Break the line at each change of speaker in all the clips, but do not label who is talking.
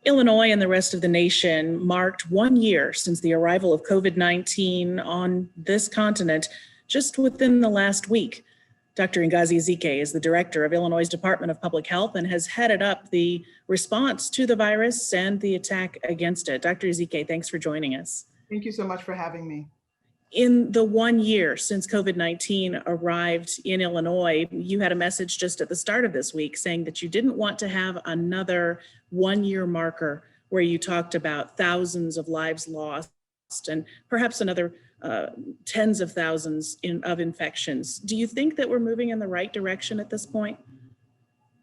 Illinois and the rest of the nation marked 1 year since the arrival of COVID-19 on this continent just within the last week. Dr. Ngozi Ezike is the director of Illinois' Department of Public Health and has headed up the response to the virus and the attack against it. Dr. Ezike, thanks for joining us.
Thank you so much for having me.
In the 1 year since COVID-19 arrived in Illinois, you had a message just at the start of this week saying that you didn't want to have another 1 year marker where you talked about thousands of lives lost and perhaps another tens of thousands of infections. Do you think that we're moving in the right direction at this point?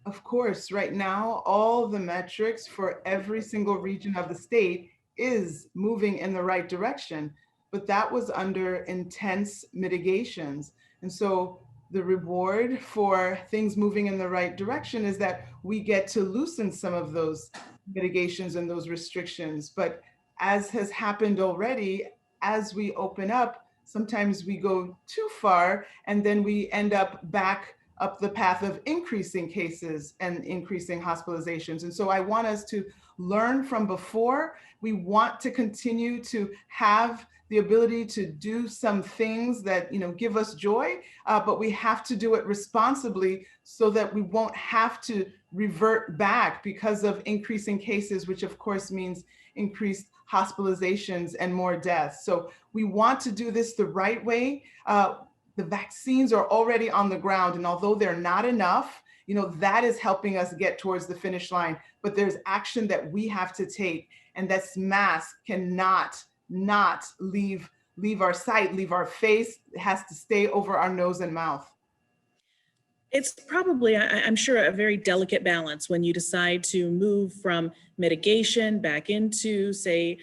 Of course, right now, all the metrics for every single region of the state is moving in the right direction. But that was under intense mitigations. And so the reward for things moving in the right direction is that we get to loosen some of those mitigations and those restrictions. But as has happened already, as we open up, sometimes we go too far and then we end up back up the path of increasing cases and increasing hospitalizations. And so I want us to learn from before. We want to continue to have the ability to do some things that give us joy, but we have to do it responsibly so that we won't have to revert back because of increasing cases, which of course means increased hospitalizations and more deaths. So we want to do this the right way. The vaccines are already on the ground, and although they're not enough, that is helping us get towards the finish line. But there's action that we have to take, and this mask cannot not leave our sight, leave our face. It has to stay over our nose and mouth.
It's probably, I'm sure, a very delicate balance when you decide to move from mitigation back into, say,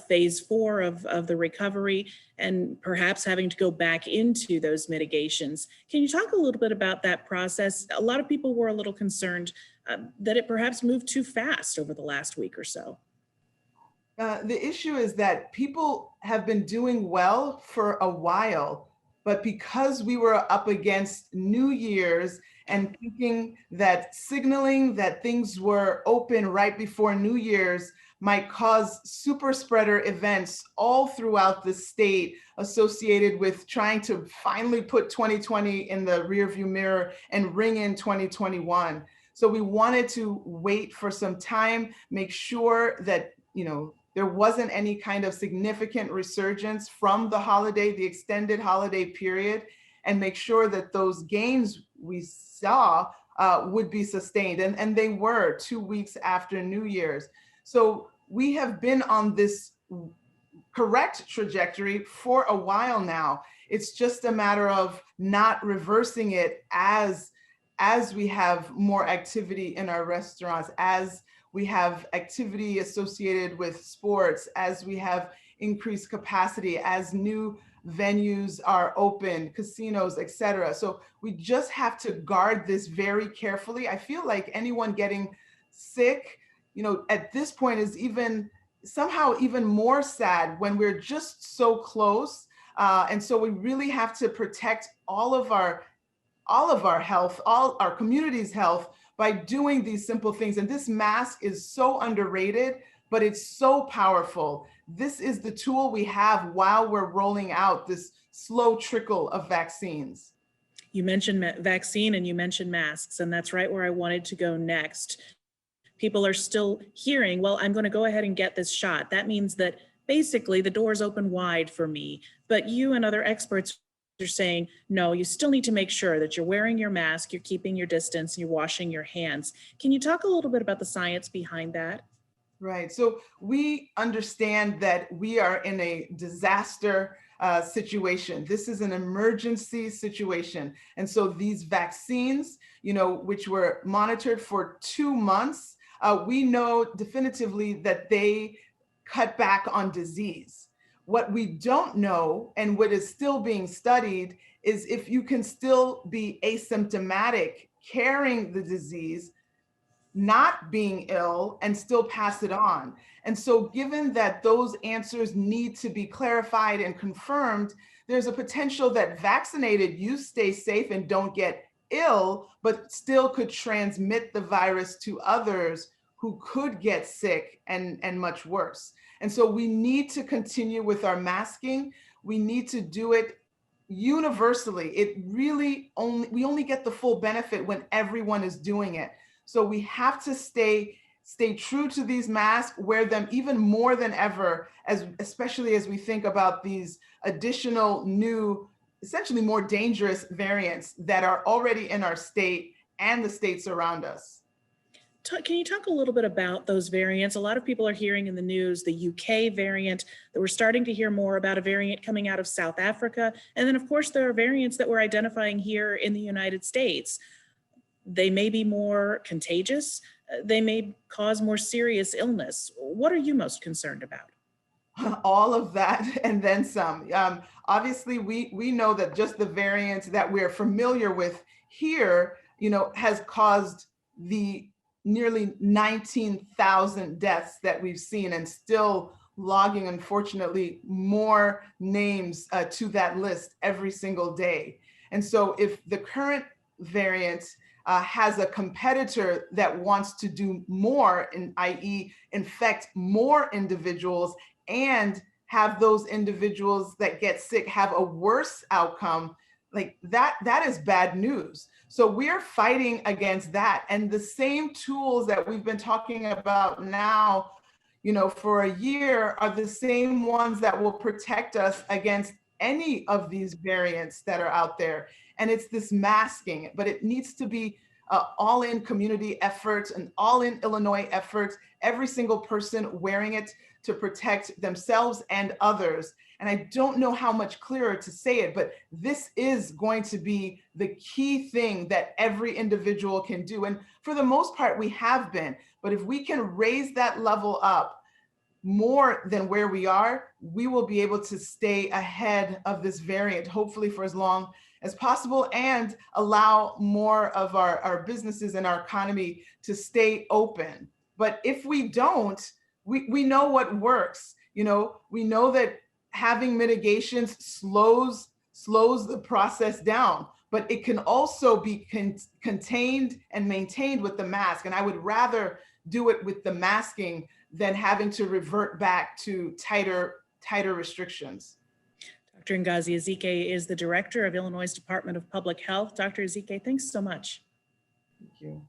phase 4 of the recovery, and perhaps having to go back into those mitigations. Can you talk a little bit about that process? A lot of people were a little concerned that it perhaps moved too fast over the last week or so.
The issue is that people have been doing well for a while, but because we were up against New Year's and thinking that signaling that things were open right before New Year's might cause super spreader events all throughout the state associated with trying to finally put 2020 in the rearview mirror and ring in 2021. So we wanted to wait for some time, make sure that, there wasn't any kind of significant resurgence from the holiday, the extended holiday period, and make sure that those gains we saw would be sustained. And they were 2 weeks after New Year's. So we have been on this correct trajectory for a while now. It's just a matter of not reversing it as we have more activity in our restaurants, as we have activity associated with sports, as we have increased capacity, as new venues are open, casinos, et cetera. So we just have to guard this very carefully. I feel like anyone getting sick, at this point is somehow even more sad when we're just so close. And so we really have to protect all of our health, all our community's health, by doing these simple things. And this mask is so underrated, but it's so powerful. This is the tool we have while we're rolling out this slow trickle of vaccines.
You mentioned vaccine and you mentioned masks, and that's right where I wanted to go next. People are still hearing, well, I'm going to go ahead and get this shot. That means that basically the door's open wide for me. But you and other experts are saying, no, you still need to make sure that you're wearing your mask, you're keeping your distance, you're washing your hands. Can you talk a little bit about the science behind that?
Right. So we understand that we are in a disaster situation. This is an emergency situation. And so these vaccines, which were monitored for 2 months, we know definitively that they cut back on disease. What we don't know, and what is still being studied, is if you can still be asymptomatic, carrying the disease, not being ill, and still pass it on. And so given that those answers need to be clarified and confirmed, there's a potential that vaccinated, you stay safe and don't get ill, but still could transmit the virus to others who could get sick and much worse. And so we need to continue with our masking. We need to do it universally. We only get the full benefit when everyone is doing it. So we have to stay true to these masks, wear them even more than ever, especially as we think about these additional new, essentially more dangerous variants that are already in our state and the states around us.
Can you talk a little bit about those variants? A lot of people are hearing in the news the UK variant, that we're starting to hear more about a variant coming out of South Africa. And then, of course, there are variants that we're identifying here in the United States. They may be more contagious. They may cause more serious illness. What are you most concerned about?
All of that and then some. Obviously, we know that just the variants that we're familiar with here, has caused the nearly 19,000 deaths that we've seen, and still logging, unfortunately, more names to that list every single day. And so if the current variant has a competitor that wants to do more, i.e. infect more individuals and have those individuals that get sick have a worse outcome, like that is bad news. So we're fighting against that. And the same tools that we've been talking about now, for a year are the same ones that will protect us against any of these variants that are out there. And it's this masking, but it needs to be all-in community efforts, an all-in Illinois effort, every single person wearing it to protect themselves and others. And I don't know how much clearer to say it, but this is going to be the key thing that every individual can do. And for the most part, we have been, but if we can raise that level up more than where we are, we will be able to stay ahead of this variant, hopefully for as long as possible, and allow more of our businesses and our economy to stay open. But if we don't, we know what works. We know that having mitigations slows the process down, but it can also be contained and maintained with the mask. And I would rather do it with the masking than having to revert back to tighter restrictions.
Dr. Ngozi Ezike is the director of Illinois Department of Public Health. Dr. Ezike, thanks so much.
Thank you.